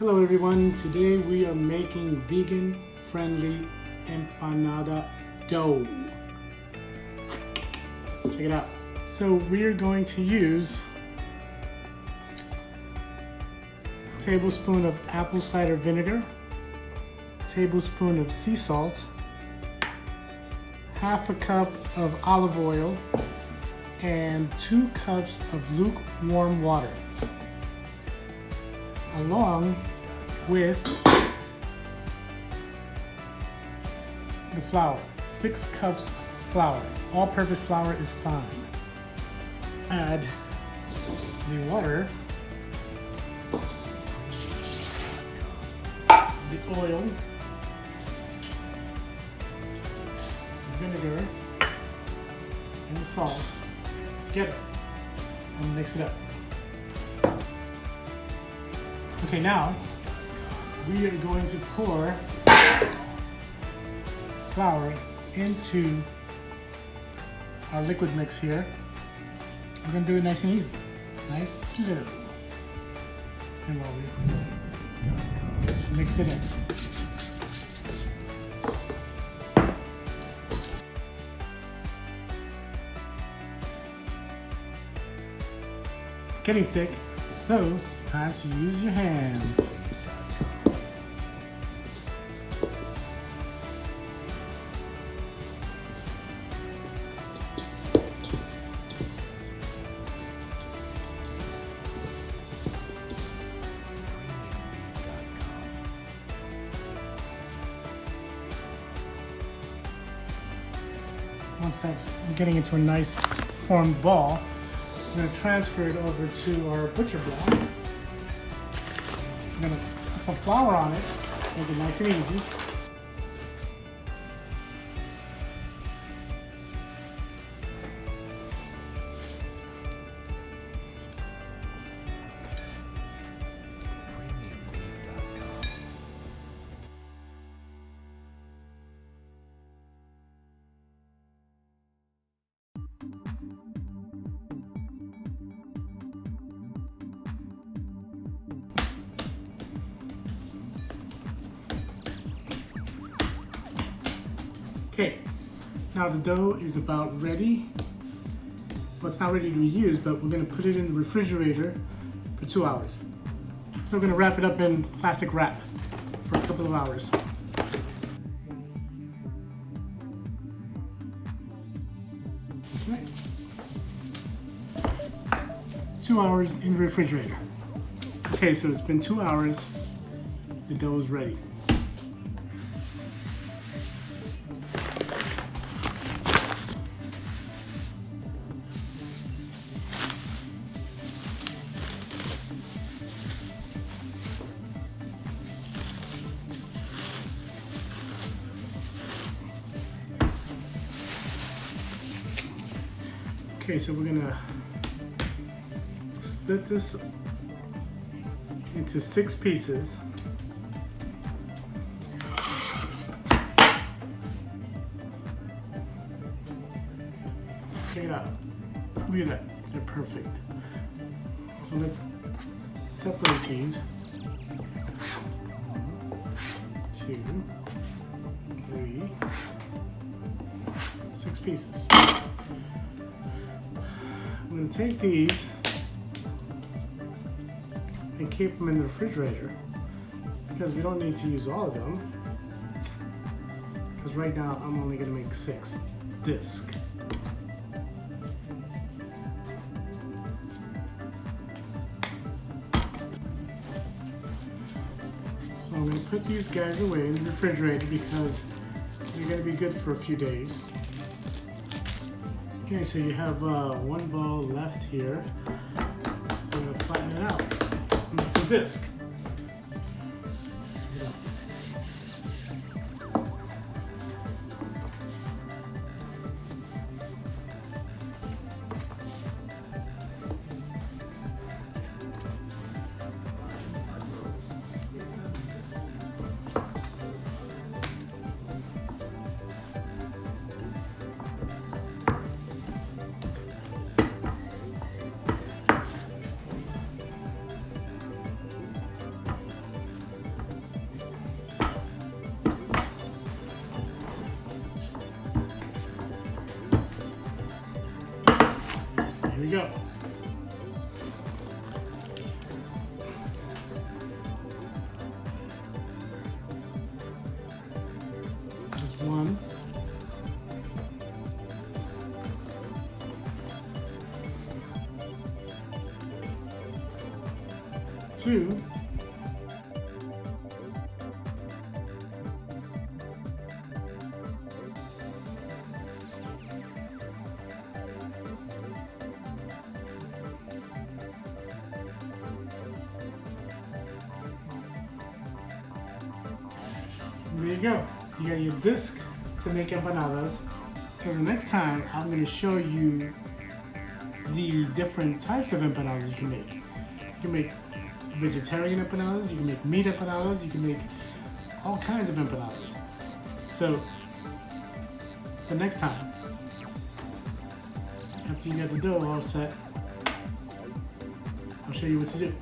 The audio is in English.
Hello everyone, today we are making vegan friendly empanada dough. Check it out. So we're going to use a tablespoon of apple cider vinegar, a tablespoon of sea salt, half a cup of olive oil, and 2 cups of lukewarm water, along with the flour, 6 cups flour. All-purpose flour is fine. Add the water, the oil, the vinegar, and the salt together and mix it up. Okay, now we are going to pour flour into our liquid mix here. We're going to do it nice and easy, nice and slow. And while we just mix it in. It's getting thick, so it's time to use your hands. Once that's getting into a nice formed ball, we're going to transfer it over to our butcher block. We're going to put some flour on it, make it nice and easy. Okay, now the dough is about ready. Well, it's not ready to be used, but we're going to put it in the refrigerator for 2 hours. So we're going to wrap it up in plastic wrap for a couple of hours. Okay. 2 hours in the refrigerator. Okay, so it's been 2 hours. The dough is ready. Okay, so we're gonna split this into 6 pieces. Check it out. Look at that. They're perfect. So let's separate these. 1, 2, 3, 6 pieces. I'm going to take these and keep them in the refrigerator because we don't need to use all of them, because right now I'm only going to make 6 discs. So I'm going to put these guys away in the refrigerator because they're going to be good for a few days. Okay, so you have 1 ball left here, so we're going to flatten it out, make some disc. we go. That's one. Two. There you go. You got your disc to make empanadas. So the next time, I'm going to show you the different types of empanadas you can make. You can make vegetarian empanadas, you can make meat empanadas, you can make all kinds of empanadas. So the next time, after you get the dough all set, I'll show you what to do.